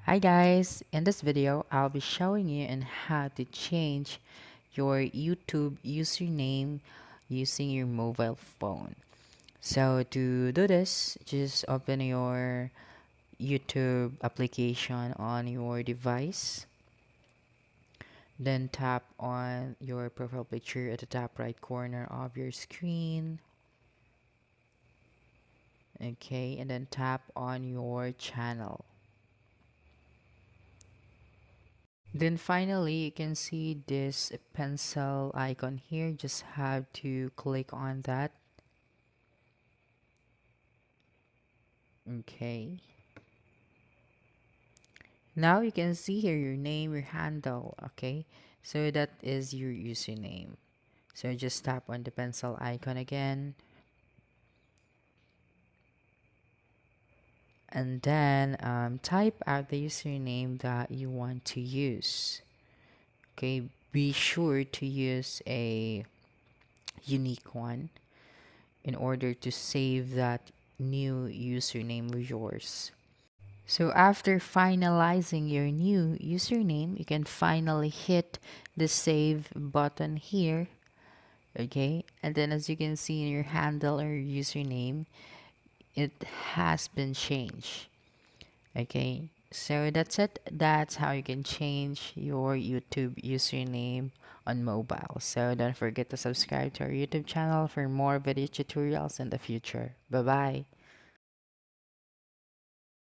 Hi guys, in this video I'll be showing you on how to change your YouTube username using your mobile phone. So to do this, just open your YouTube application on your device. Then tap on your profile picture at the top right corner of your screen. Okay, and then tap on your channel. Then finally, you can see this pencil icon here. Just have to click on that. Okay. Now you can see here your name, your handle. Okay. So that is your username. So just tap on the pencil icon again. And then type out the username that you want to use. Okay. Be sure to use a unique one in order to save that new username of yours. So after finalizing your new username, you can finally hit the save button here. Okay, and then as you can see in your handle or username, it has been changed. Okay, so that's it. That's how you can change your YouTube username on mobile. So don't forget to subscribe to our YouTube channel for more video tutorials in the future. Bye bye.